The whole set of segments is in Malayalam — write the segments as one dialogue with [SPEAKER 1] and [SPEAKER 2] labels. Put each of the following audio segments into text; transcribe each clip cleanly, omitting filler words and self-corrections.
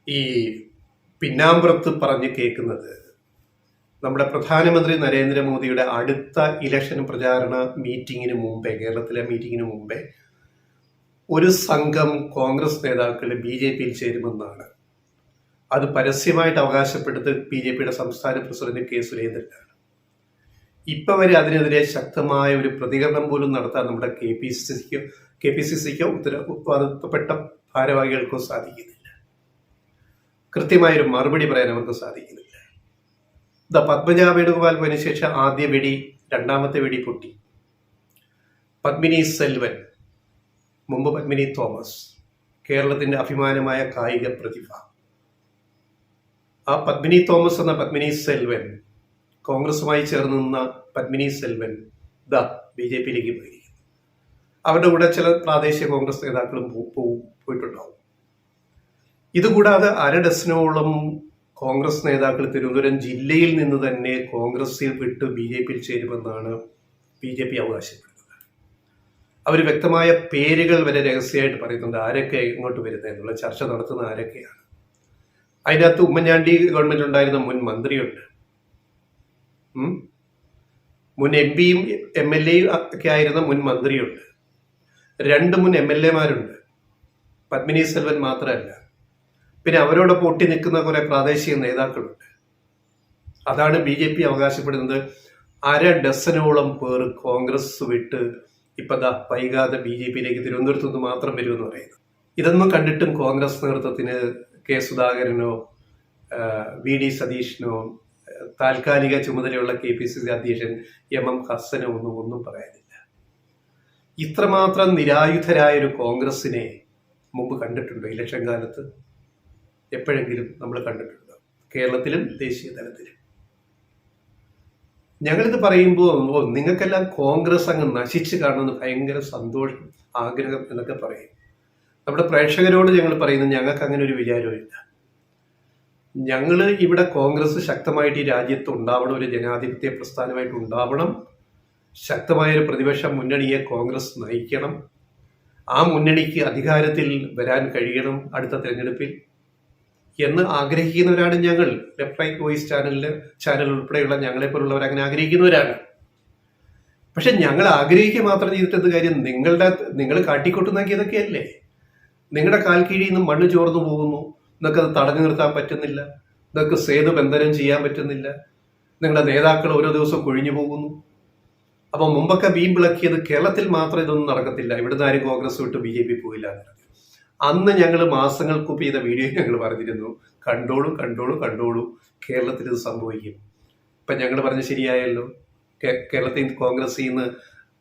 [SPEAKER 1] ഈ പിന്നാമ്പുറത്ത് പറഞ്ഞ് കേൾക്കുന്നത് നമ്മുടെ പ്രധാനമന്ത്രി നരേന്ദ്രമോദിയുടെ അടുത്ത ഇലക്ഷൻ പ്രചാരണ മീറ്റിങ്ങിന് മുമ്പേ, കേരളത്തിലെ മീറ്റിങ്ങിന് മുമ്പേ ഒരു സംഘം കോൺഗ്രസ് നേതാക്കൾ BJP-യിൽ ചേരുമെന്നാണ്. അത് പരസ്യമായിട്ട് അവകാശപ്പെട്ടത് BJP-യുടെ സംസ്ഥാന പ്രസിഡന്റ് K. സുരേന്ദ്രനാണ്. ഇപ്പൊ വരെ അതിനെതിരെ ശക്തമായ ഒരു പ്രതികരണം പോലും നടത്താൻ നമ്മുടെ KPCCക്കോ ഉത്തരവാദിത്തപ്പെട്ട ഭാരവാഹികൾക്കോ സാധിക്കുന്നില്ല. കൃത്യമായൊരു മറുപടി പറയാൻ അവർക്ക് സാധിക്കുന്നില്ല. പത്മജ വേണുഗോപാൽ പോയതിനു ശേഷം ആദ്യ വെടി, രണ്ടാമത്തെ വെടി പൊട്ടി. പത്മിനി സെൽവൻ, മുമ്പ് പത്മിനി തോമസ്, കേരളത്തിന്റെ അഭിമാനമായ കായിക പ്രതിഭ. ആ പത്മിനി തോമസ് എന്ന പത്മിനി സെൽവൻ, കോൺഗ്രസുമായി ചേർന്ന് നിന്ന പത്മിനി സെൽവൻ BJP-യിലേക്ക് പോയിരിക്കുന്നു. അവരുടെ കൂടെ ചില പ്രാദേശിക കോൺഗ്രസ് നേതാക്കളും പോയിട്ടുണ്ടാവും. ഇതുകൂടാതെ 1/2 ഡസനോളം കോൺഗ്രസ് നേതാക്കൾ തിരുവനന്തപുരം ജില്ലയിൽ നിന്ന് തന്നെ കോൺഗ്രസിൽ വിട്ട് BJP-യിൽ ചേരുമെന്നാണ് BJP അവകാശപ്പെടുന്നത്. അവർ വ്യക്തമായ പേരുകൾ വരെ രഹസ്യമായിട്ട് പറയുന്നുണ്ട്, ആരൊക്കെ ഇങ്ങോട്ട് വരുന്നത് എന്നുള്ള ചർച്ച നടത്തുന്ന ആരൊക്കെയാണ്. അതിനകത്ത് ഉമ്മൻചാണ്ടി ഗവൺമെന്റ് ഉണ്ടായിരുന്ന മുൻ മന്ത്രിയുണ്ട്, മുൻ MP-യും MLA-യും ഒക്കെ ആയിരുന്ന മുൻ മന്ത്രിയുണ്ട്, 2 മുൻ MLA-മാരുണ്ട്, പത്മിനി സെൽവൻ മാത്രമല്ല. പിന്നെ അവരോടൊപ്പം ഒട്ടി നിൽക്കുന്ന കുറെ പ്രാദേശിക നേതാക്കളുണ്ട്. അതാണ് BJP അവകാശപ്പെടുന്നത്. 1/2 ഡസനോളം പേർ കോൺഗ്രസ് വിട്ട് ഇപ്പൊ വൈകാതെ BJP-യിലേക്ക് തിരുവനന്തപുരത്ത് നിന്ന് മാത്രം വരുമെന്ന് പറയുന്നു. ഇതൊന്നും കണ്ടിട്ടും കോൺഗ്രസ് നേതൃത്വത്തിന് K. സുധാകരനോ VD സതീഷിനോ താൽക്കാലിക ചുമതലയുള്ള KPCC അധ്യക്ഷൻ MM ഹസ്സനോ ഒന്നും പറയാനില്ല. ഇത്രമാത്രം നിരായുധരായ ഒരു കോൺഗ്രസിനെ മുമ്പ് കണ്ടിട്ടുണ്ടോ? ഇലക്ഷൻ കാലത്ത് എപ്പോഴെങ്കിലും നമ്മൾ കണ്ടിട്ടുണ്ടോ? കേരളത്തിലും ദേശീയ തലത്തിലും. ഞങ്ങളിത് പറയുമ്പോൾ നിങ്ങൾക്കെല്ലാം കോൺഗ്രസ് അങ്ങ് നശിച്ചു കാണുന്നത് ഭയങ്കര സന്തോഷം, ആഗ്രഹം എന്നൊക്കെ പറയും. നമ്മുടെ പ്രേക്ഷകരോട് ഞങ്ങൾ പറയുന്നത് ഞങ്ങൾക്ക് അങ്ങനെ ഒരു വിചാരമില്ല. ഞങ്ങൾ ഇവിടെ കോൺഗ്രസ് ശക്തമായിട്ട് ഈ രാജ്യത്ത് ഉണ്ടാവണം, ഒരു ജനാധിപത്യ പ്രസ്ഥാനമായിട്ട് ഉണ്ടാവണം, ശക്തമായൊരു പ്രതിപക്ഷ മുന്നണിയെ കോൺഗ്രസ് നയിക്കണം, ആ മുന്നണിക്ക് അധികാരത്തിൽ വരാൻ കഴിയണം അടുത്ത തെരഞ്ഞെടുപ്പിൽ എന്ന് ആഗ്രഹിക്കുന്നവരാണ് ഞങ്ങൾ. ലെഫ്റ്റ് റൈറ്റ് വോയിസ് ചാനൽ ഉൾപ്പെടെയുള്ള ഞങ്ങളെപ്പോലുള്ളവർ അങ്ങനെ ആഗ്രഹിക്കുന്നവരാണ്. പക്ഷെ ഞങ്ങൾ ആഗ്രഹിക്കുക മാത്രം ചെയ്തിട്ട് കാര്യം? നിങ്ങൾ കാട്ടിക്കൊട്ടുന്നാക്കി ഇതൊക്കെയല്ലേ. നിങ്ങളുടെ കാൽ കീഴിൽ നിന്ന് മണ്ണ് ചോർന്നു പോകുന്നു, നിങ്ങൾക്കത് തടഞ്ഞു നിർത്താൻ പറ്റുന്നില്ല, നിങ്ങൾക്ക് സേതുബന്ധനം ചെയ്യാൻ പറ്റുന്നില്ല, നിങ്ങളുടെ നേതാക്കൾ ഓരോ ദിവസവും കൊഴിഞ്ഞു പോകുന്നു. അപ്പൊ മുമ്പൊക്കെ വീമ്പിളക്കിയത് കേരളത്തിൽ മാത്രം ഇതൊന്നും നടക്കത്തില്ല, ഇവിടുന്ന് ആരും കോൺഗ്രസ് വിട്ട് BJP പോയില്ല എന്നുള്ളത്. അന്ന് ഞങ്ങൾ മാസങ്ങൾക്ക് മുമ്പ് ചെയ്ത വീഡിയോ ഞങ്ങൾ പറഞ്ഞിരുന്നു, കണ്ടോളൂ കേരളത്തിൽ ഇത് സംഭവിക്കും. ഇപ്പൊ ഞങ്ങൾ പറഞ്ഞ് ശരിയായല്ലോ. കേരളത്തിൽ കോൺഗ്രസിൽ നിന്ന്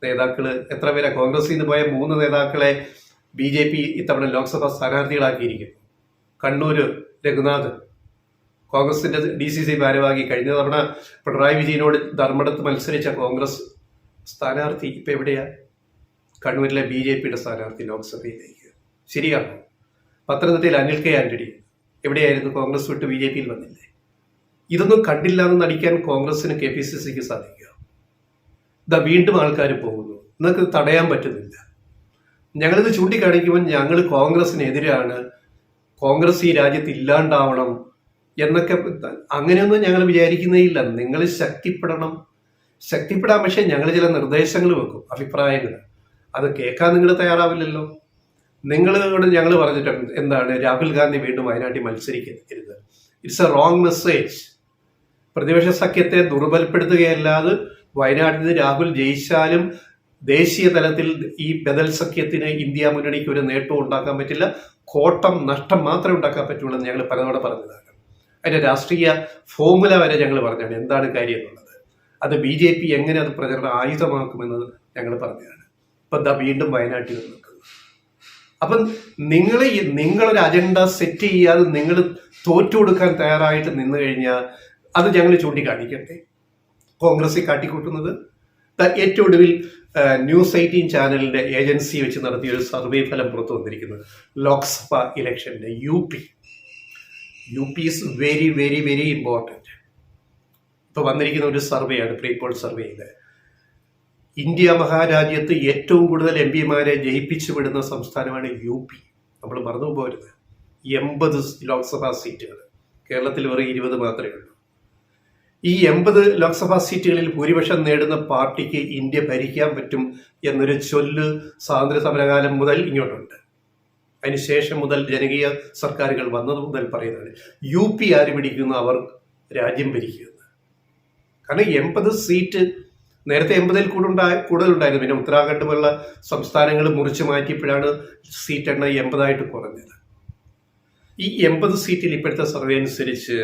[SPEAKER 1] നേതാക്കള് എത്ര പേരാ? കോൺഗ്രസിൽ നിന്ന് പോയ 3 നേതാക്കളെ BJP ഇത്തവണ ലോക്സഭാ സ്ഥാനാർത്ഥികളാക്കിയിരിക്കുന്നു. കണ്ണൂര് രഘുനാഥ്, കോൺഗ്രസിന്റെ DCC ഭാരവാഹി, കഴിഞ്ഞ തവണ പിണറായി വിജയനോട് ധർമ്മടത്ത് മത്സരിച്ച കോൺഗ്രസ് സ്ഥാനാർത്ഥി ഇപ്പൊ എവിടെയാ? കണ്ണൂരിലെ BJP-യുടെ സ്ഥാനാർത്ഥി ലോക്സഭയിലേക്ക്. ശരിയാണോ? പത്തനംതിട്ടയിൽ അനിൽ K. ആന്റണി എവിടെയായിരുന്നു? കോൺഗ്രസ് വിട്ട് BJP-യിൽ വന്നില്ലേ? ഇതൊന്നും കണ്ടില്ല എന്ന് നടിക്കാൻ കോൺഗ്രസിന് KPCCക്ക് സാധിക്കുക? വീണ്ടും ആൾക്കാർ പോകുന്നു, നിങ്ങൾക്ക് തടയാൻ പറ്റുന്നില്ല. ഞങ്ങളിത് ചൂണ്ടിക്കാണിക്കുമ്പോൾ ഞങ്ങൾ കോൺഗ്രസിനെതിരാണ്, കോൺഗ്രസ് ഈ രാജ്യത്ത് ഇല്ലാണ്ടാവണം എന്നൊക്കെ, അങ്ങനെയൊന്നും ഞങ്ങൾ വിചാരിക്കുന്നേയില്ല. നിങ്ങൾ ശക്തിപ്പെടാം. പക്ഷെ ഞങ്ങൾ ചില നിർദ്ദേശങ്ങൾ വെക്കും, അഭിപ്രായങ്ങൾ. അത് കേൾക്കാൻ നിങ്ങൾ തയ്യാറാവില്ലല്ലോ. നിങ്ങളോട് ഞങ്ങൾ പറഞ്ഞിട്ടുണ്ട് എന്താണ്? രാഹുൽ ഗാന്ധി വീണ്ടും വയനാട്ടിൽ മത്സരിക്കരുത്. It's a wrong message. പ്രതിപക്ഷ സഖ്യത്തെ ദുർബലപ്പെടുത്തുകയല്ലാതെ വയനാട്ടിൽ നിന്ന് രാഹുൽ ജയിച്ചാലും ദേശീയ തലത്തിൽ ഈ ബദൽ സഖ്യത്തിന് ഇന്ത്യ മുന്നണിക്ക് ഒരു നേട്ടവും ഉണ്ടാക്കാൻ പറ്റില്ല, കോട്ടം നഷ്ടം മാത്രമേ ഉണ്ടാക്കാൻ പറ്റുള്ളൂ എന്ന് ഞങ്ങൾ പലതവണ പറഞ്ഞതാണ്. അതിന്റെ രാഷ്ട്രീയ ഫോർമുല വരെ ഞങ്ങൾ പറഞ്ഞാണ് എന്താണ് കാര്യം എന്നുള്ളത്. അത് BJP എങ്ങനെ അത് പ്രചരണ ആയുധമാക്കുമെന്നത് ഞങ്ങൾ പറഞ്ഞതാണ്. ഇപ്പൊ വീണ്ടും വയനാട്ടിൽ നിൽക്കുന്നു. അപ്പം നിങ്ങളൊരു അജണ്ട സെറ്റ് ചെയ്യാതെ നിങ്ങൾ തോറ്റു കൊടുക്കാൻ തയ്യാറായിട്ട് നിന്ന് കഴിഞ്ഞാൽ അത് ഞങ്ങൾ ചൂണ്ടിക്കാണിക്കട്ടെ. കോൺഗ്രസ് കാട്ടിക്കൂട്ടുന്നത് ഏറ്റവും ഒടുവിൽ News 18 ചാനലിന്റെ ഏജൻസി വെച്ച് നടത്തിയ ഒരു സർവേ ഫലം പുറത്തു വന്നിരിക്കുന്നത് ലോക്സഭ ഇലക്ഷന്റെ UP is very very very important. ഇപ്പൊ വന്നിരിക്കുന്ന ഒരു സർവേയാണ്, പ്രീപോൾ സർവേയില്. ഇന്ത്യ മഹാരാജ്യത്ത് ഏറ്റവും കൂടുതൽ MP-മാരെ ജയിപ്പിച്ചു വിടുന്ന സംസ്ഥാനമാണ് UP. നമ്മൾ മറന്നു പോകരുത്. 80 ലോക്സഭാ സീറ്റുകൾ. കേരളത്തിൽ വെറും 20 മാത്രമേ ഉള്ളൂ. ഈ 80 ലോക്സഭാ സീറ്റുകളിൽ ഭൂരിപക്ഷം നേടുന്ന പാർട്ടിക്ക് ഇന്ത്യ ഭരിക്കാൻ പറ്റും എന്നൊരു ചൊല്ല് സ്വാതന്ത്ര്യ സമരകാലം മുതൽ ഇങ്ങോട്ടുണ്ട്. അതിനുശേഷം മുതൽ ജനകീയ സർക്കാരുകൾ വന്നത് മുതൽ പറയുന്നതാണ് UP ആര് പിടിക്കുന്നു അവർ രാജ്യം ഭരിക്കുന്നത്. കാരണം 80 സീറ്റ് നേരത്തെ 80-ൽ കൂടുതലുണ്ടായിരുന്നു. പിന്നെ ഉത്തരാഖണ്ഡ് പോലുള്ള സംസ്ഥാനങ്ങൾ മുറിച്ചു മാറ്റിയപ്പോഴാണ് സീറ്റ് എണ്ണം 80 കുറഞ്ഞത്. ഈ 80 സീറ്റിൽ ഇപ്പോഴത്തെ സർവേ അനുസരിച്ച്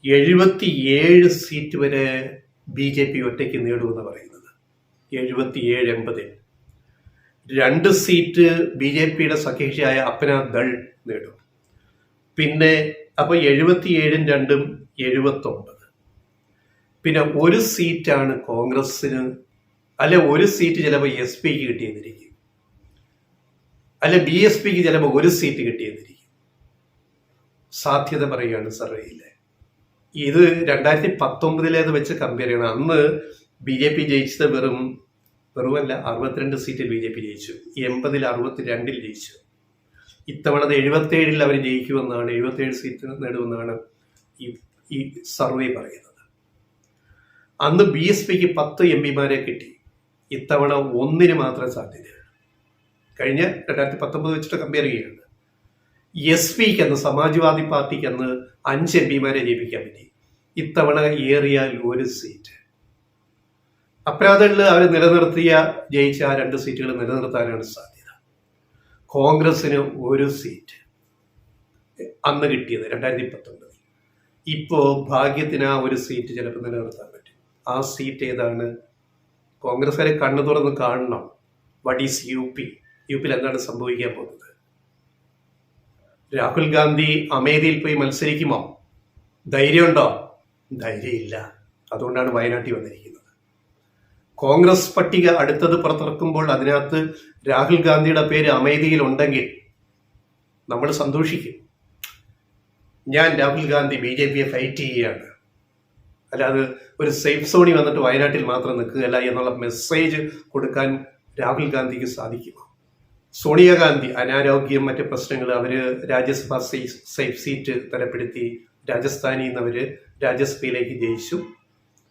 [SPEAKER 1] 77 സീറ്റ് വരെ BJP ഒറ്റയ്ക്ക് നേടുമെന്ന് പറയുന്നത്. 77-80. 2 സീറ്റ് BJPയുടെ സഖ്യകക്ഷിയായ അപ്നാ ദൾ നേടും. പിന്നെ അപ്പോൾ 77-ഉം 2-ഉം 79. പിന്നെ 1 സീറ്റാണ് കോൺഗ്രസിന്, അല്ലെ 1 സീറ്റ് ചിലപ്പോൾ SP-ക്ക് കിട്ടിയെന്നിരിക്കും, അല്ലെ BSPക്ക് ചിലപ്പോൾ 1 സീറ്റ് കിട്ടിയെന്നിരിക്കും. സാധ്യത പറയുകയാണ് സർവേയിലെ. ഇത് 2019 വെച്ച് കമ്പയർ ചെയ്യണം. അന്ന് BJP ജയിച്ചത് വെറുമല്ല 62 സീറ്റിൽ BJP ജയിച്ചു. 80-ൽ 62-ൽ ജയിച്ചു. ഇത്തവണ 77-ൽ അവർ ജയിക്കുമെന്നാണ്, 77 സീറ്റ് നേടുമെന്നാണ് ഈ സർവേ പറയുന്നത്. അന്ന് BSPക്ക് 10 MP കിട്ടി. ഇത്തവണ 1 മാത്രമേ സാധ്യതയുള്ളൂ. കഴിഞ്ഞ 2019 വെച്ചിട്ട് കമ്പയർ ചെയ്യുകയാണ്. SP-ക്ക് അന്ന്, സമാജ്വാദി പാർട്ടിക്ക് അന്ന് 5 MP ജയിപ്പിക്കാൻ പറ്റി. ഇത്തവണ ഏറിയാൽ 1 സീറ്റ്. അപ്രാദളിൽ അവർ ജയിച്ച ആ 2 സീറ്റുകൾ നിലനിർത്താനാണ് സാധ്യത. കോൺഗ്രസിന് 1 സീറ്റ് അന്ന് കിട്ടിയത് 2019. ഇപ്പോ ഭാഗ്യത്തിന് ആ 1 സീറ്റ് ചിലപ്പോൾ നിലനിർത്താൻ പറ്റും. ആ സീറ്റ് ഏതാണ്? കോൺഗ്രസ്സുകാരെ കണ്ണു തുറന്ന് കാണണം. വാട്ട് ഈസ് UP-ൽ എന്താണ് സംഭവിക്കാൻ പോകുന്നത്? രാഹുൽ ഗാന്ധി അമേഠിയിൽ പോയി മത്സരിക്കുമോ? ധൈര്യമുണ്ടോ? ധൈര്യമില്ല. അതുകൊണ്ടാണ് വയനാട്ടിൽ വന്നിരിക്കുന്നത്. കോൺഗ്രസ് പട്ടിക അടുത്തത് പുറത്തിറക്കുമ്പോൾ അതിനകത്ത് രാഹുൽ ഗാന്ധിയുടെ പേര് അമേഠിയിൽ ഉണ്ടെങ്കിൽ നമ്മൾ സന്തോഷിക്കും. ഞാൻ രാഹുൽ ഗാന്ധി BJPയെ ഫൈറ്റ് ചെയ്യുകയാണ്, അല്ലാതെ ഒരു സേഫ് സോണിൽ വന്നിട്ട് വയനാട്ടിൽ മാത്രം നിൽക്കുകയല്ല എന്നുള്ള മെസ്സേജ് കൊടുക്കാൻ രാഹുൽ ഗാന്ധിക്ക് സാധിക്കുമോ? സോണിയാഗാന്ധി അനാരോഗ്യം, മറ്റ് പ്രശ്നങ്ങൾ, അവര് രാജ്യസഭ സേഫ് സീറ്റ് തരപ്പെടുത്തി രാജസ്ഥാനിൽ നിന്ന് അവര് രാജ്യസഭയിലേക്ക് ജയിച്ചു.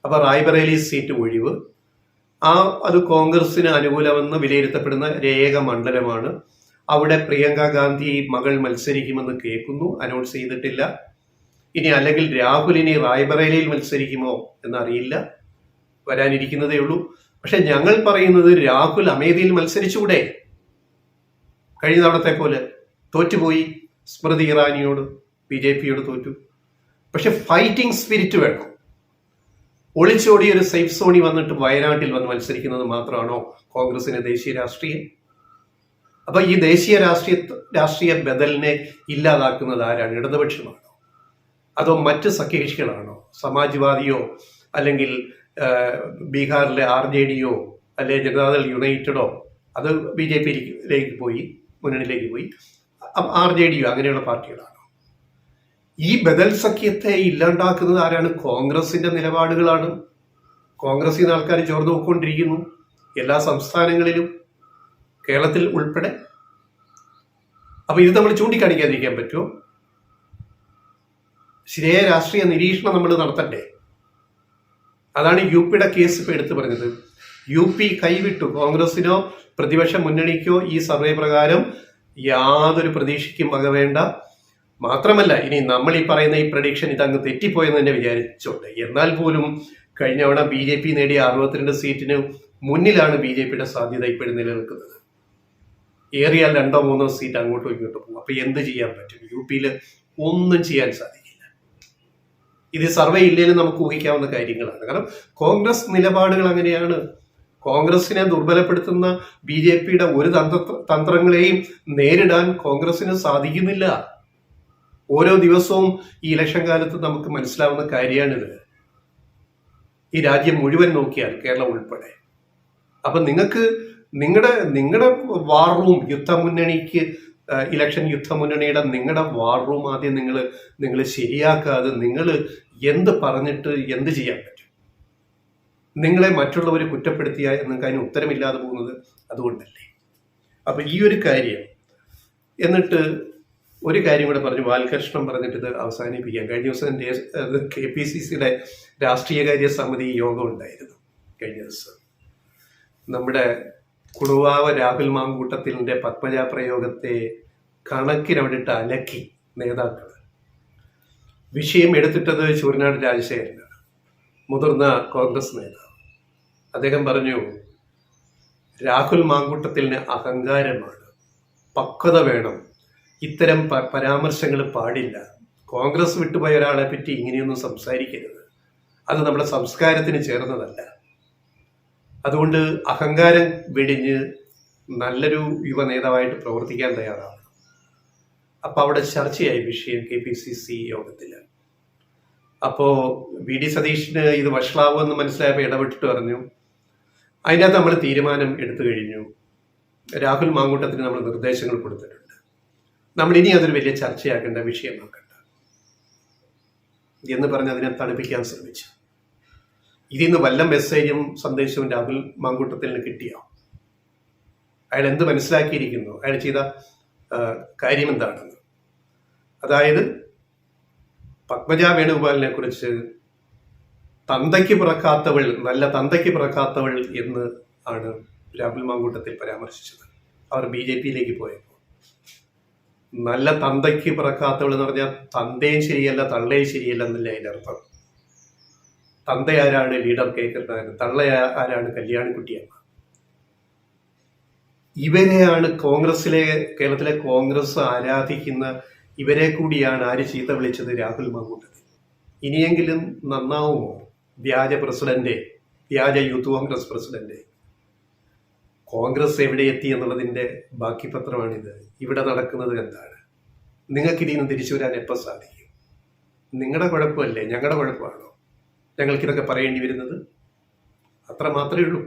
[SPEAKER 1] അപ്പൊ റായ്ബറേലി സീറ്റ് ഒഴിവ്. അത് കോൺഗ്രസിന് അനുകൂലമെന്ന് വിലയിരുത്തപ്പെടുന്ന ഏക മണ്ഡലമാണ്. അവിടെ പ്രിയങ്ക ഗാന്ധി മകൾ മത്സരിക്കുമെന്ന് കേൾക്കുന്നു, അനൗൺസ് ചെയ്തിട്ടില്ല. ഇനി അല്ലെങ്കിൽ രാഹുലിനി റായ്ബറേലിയിൽ മത്സരിക്കുമോ എന്നറിയില്ല, വരാനിരിക്കുന്നതേ ഉള്ളൂ. പക്ഷെ ഞങ്ങൾ പറയുന്നത് രാഹുൽ അമേഠിയിൽ മത്സരിച്ചുകൂടെ? കഴിഞ്ഞ തവണത്തെ പോലെ തോറ്റുപോയി. സ്മൃതി ഇറാനിയോട്, BJPയോട് തോറ്റു. പക്ഷെ ഫൈറ്റിംഗ് സ്പിരിറ്റ് വേണം. ഒളിച്ചോടി ഒരു സേഫ് സോണിൽ വന്നിട്ട് വയനാട്ടിൽ വന്ന് മത്സരിക്കുന്നത് മാത്രമാണോ കോൺഗ്രസിന്റെ ദേശീയ രാഷ്ട്രീയം? അപ്പൊ ഈ ദേശീയ രാഷ്ട്രീയ ബദലിനെ ഇല്ലാതാക്കുന്നത് ആരാണ്? ഇടതുപക്ഷമാണോ അതോ മറ്റ് സഖ്യകക്ഷികളാണോ? സമാജ്വാദിയോ അല്ലെങ്കിൽ ബീഹാറിലെ RJDയോ അല്ലെ ജനതാദൾ യുണൈറ്റഡോ? അത് BJPയിലേക്ക് പോയി, മുന്നണിയിലേക്ക് പോയി. RJDയോ അങ്ങനെയുള്ള പാർട്ടികളാണോ? ഈ ബദൽ സഖ്യത്തെ ഇല്ലാണ്ടാക്കുന്നത് ആരാണ്? കോൺഗ്രസിന്റെ നിലപാടുകളാണ്. കോൺഗ്രസിൽ നിന്ന് ആൾക്കാർ ചോർന്നു പോയിക്കൊണ്ടിരിക്കുന്നു എല്ലാ സംസ്ഥാനങ്ങളിലും, കേരളത്തിൽ ഉൾപ്പെടെ. അപ്പൊ ഇത് നമ്മൾ ചൂണ്ടിക്കാണിക്കാതിരിക്കാൻ പറ്റുമോ? ശരിയായ രാഷ്ട്രീയ നിരീക്ഷണം നമ്മൾ നടത്തണ്ടേ? അതാണ് UPയുടെ കേസ് ഇപ്പൊ എടുത്തു പറഞ്ഞത്. UP കൈവിട്ടു. കോൺഗ്രസിനോ പ്രതിപക്ഷ മുന്നണിക്കോ ഈ സർവേ പ്രകാരം യാതൊരു പ്രതീക്ഷയ്ക്കും വകവേണ്ട. മാത്രമല്ല, ഇനി നമ്മൾ ഈ പറയുന്ന ഈ പ്രഡിക്ഷൻ ഇതങ്ങ് തെറ്റിപ്പോയെന്ന് തന്നെ വിചാരിച്ചോട്ടെ. എന്നാൽ പോലും കഴിഞ്ഞ തവണ BJP നേടിയ 62 സീറ്റിന് മുന്നിലാണ് BJPയുടെ സാധ്യത ഇപ്പോഴും നിലനിൽക്കുന്നത്. ഏറിയാൽ 2-3 സീറ്റ് അങ്ങോട്ടും ഇങ്ങോട്ടും പോകും. അപ്പൊ എന്ത് ചെയ്യാൻ പറ്റും? UPയിൽ ഒന്നും ചെയ്യാൻ സാധിക്കില്ല. ഇത് സർവേ ഇല്ലെങ്കിലും നമുക്ക് ഊഹിക്കാവുന്ന കാര്യങ്ങളാണ്. കാരണം കോൺഗ്രസ് നിലപാടുകൾ അങ്ങനെയാണ്. കോൺഗ്രസിനെ ദുർബലപ്പെടുത്തുന്ന BJPയുടെ ഒരു തന്ത്രങ്ങളെയും നേരിടാൻ കോൺഗ്രസിന് സാധിക്കുന്നില്ല. ഓരോ ദിവസവും ഈ ഇലക്ഷൻ കാലത്ത് നമുക്ക് മനസ്സിലാവുന്ന കാര്യമാണിത്. ഈ രാജ്യം മുഴുവൻ നോക്കിയാൽ, കേരളം ഉൾപ്പെടെ. അപ്പൊ നിങ്ങളുടെ വാർ റൂം യുദ്ധമുന്നണിക്ക്, ഇലക്ഷൻ യുദ്ധമുന്നണിയുടെ നിങ്ങളുടെ വാർ റൂം ആദ്യം നിങ്ങൾ ശരിയാക്കാതെ നിങ്ങൾ എന്ത് പറഞ്ഞിട്ട് എന്ത് ചെയ്യാൻ പറ്റും? നിങ്ങളെ മറ്റുള്ളവർ കുറ്റപ്പെടുത്തിയാൽ നിങ്ങൾക്ക് അതിന് ഉത്തരമില്ലാതെ പോകുന്നത് അതുകൊണ്ടല്ലേ? അപ്പൊ ഈ ഒരു കാര്യം എന്നിട്ട് ഒരു കാര്യം കൂടെ പറഞ്ഞു, ബാലകൃഷ്ണൻ പറഞ്ഞിട്ട് ഇത് അവസാനിപ്പിക്കാം. കഴിഞ്ഞ ദിവസം KPCCയുടെ രാഷ്ട്രീയകാര്യ സമിതി യോഗം ഉണ്ടായിരുന്നു കഴിഞ്ഞ ദിവസം. നമ്മുടെ കുടുവാവ രാഹുൽ മാങ്കൂട്ടത്തിലിൻ്റെ പത്മജ പ്രയോഗത്തെ കണക്കിനവിടിട്ട് അലക്കി നേതാക്കൾ. വിഷയം എടുത്തിട്ടത് ചൂരനാട് രാജശേഖരനാണ്, മുതിർന്ന കോൺഗ്രസ് നേതാവ്. അദ്ദേഹം പറഞ്ഞു, രാഹുൽ മാങ്കൂട്ടത്തിന് അഹങ്കാരമാണ്, പക്വത വേണം, ഇത്തരം പരാമർശങ്ങൾ പാടില്ല, കോൺഗ്രസ് വിട്ടുപോയ ഒരാളെ പറ്റി ഇങ്ങനെയൊന്നും സംസാരിക്കരുത്, അത് നമ്മുടെ സംസ്കാരത്തിന് ചേർന്നതല്ല. അതുകൊണ്ട് അഹങ്കാരം വെടിഞ്ഞ് നല്ലൊരു യുവ നേതാവായിട്ട് പ്രവർത്തിക്കാൻ തയ്യാറാണ്. അപ്പോൾ അവിടെ ചർച്ചയായി വിഷയം KPCC യോഗത്തിൽ. അപ്പോൾ VD സതീഷിന് ഇത് വഷളാവുമെന്ന് മനസ്സിലായപ്പോൾ ഇടപെട്ടിട്ട് പറഞ്ഞു, അതിനകത്ത് നമ്മൾ തീരുമാനം എടുത്തു കഴിഞ്ഞു, രാഹുൽ മാങ്കൂട്ടത്തിന് നമ്മൾ നിർദ്ദേശങ്ങൾ കൊടുത്തിട്ടുണ്ട്, നമ്മൾ ഇനി അതൊരു വലിയ ചർച്ചയാക്കേണ്ട വിഷയമാക്കണ്ട എന്ന് പറഞ്ഞ് അതിനെ തണുപ്പിക്കാൻ ശ്രമിച്ചു. ഇതിൽ നിന്ന് വല്ല മെസ്സേജും സന്ദേശവും രാഹുൽ മാങ്കൂട്ടത്തിന് കിട്ടിയോ? അയാൾ എന്ത് മനസ്സിലാക്കിയിരിക്കുന്നു, അയാൾ ചെയ്ത കാര്യം എന്താണെന്ന്? അതായത് പത്മജ വേണുഗോപാലിനെ കുറിച്ച് തന്തയ്ക്ക് പിറക്കാത്തവൾ, നല്ല തന്തയ്ക്ക് പിറക്കാത്തവൾ എന്ന് ആണ് രാഹുൽ മാങ്കൂട്ടത്തിൽ പരാമർശിച്ചത്. അവർ BJPയിലേക്ക് പോയപ്പോൾ നല്ല തന്തയ്ക്ക് പിറക്കാത്തവൾ എന്ന് പറഞ്ഞാൽ തന്തയും ശരിയല്ല തള്ളയും ശരിയല്ല എന്നല്ല അതിൻ്റെ അർത്ഥം. തന്ത ആരാണ്? Leader K Karunakaran. തള്ള ആരാണ്? കല്യാണിക്കുട്ടിയമ്മ. ഇവരെയാണ് കേരളത്തിലെ കോൺഗ്രസ് ആരാധിക്കുന്ന ഇവരെ കൂടിയാണ് ആര് ചീത്ത വിളിച്ചത്? രാഹുൽ മാങ്കൂട്ടത്തിൽ. ഇനിയെങ്കിലും നന്നാവുമോ? വ്യാജ പ്രസിഡന്റ്, വ്യാജ യൂത്ത് കോൺഗ്രസ് പ്രസിഡന്റ്. കോൺഗ്രസ് എവിടെ എത്തി എന്നുള്ളതിൻ്റെ ബാക്കി പത്രമാണിത്. ഇവിടെ നടക്കുന്നത് എന്താണ്? നിങ്ങൾക്ക് ഇതിൽ നിന്ന് തിരിച്ചു വരാൻ എപ്പോൾ സാധിക്കും? നിങ്ങളുടെ കുഴപ്പമല്ലേ, ഞങ്ങളുടെ കുഴപ്പമാണോ ഞങ്ങൾക്കിതൊക്കെ പറയേണ്ടി വരുന്നത്? അത്ര മാത്രമേ ഉള്ളൂ.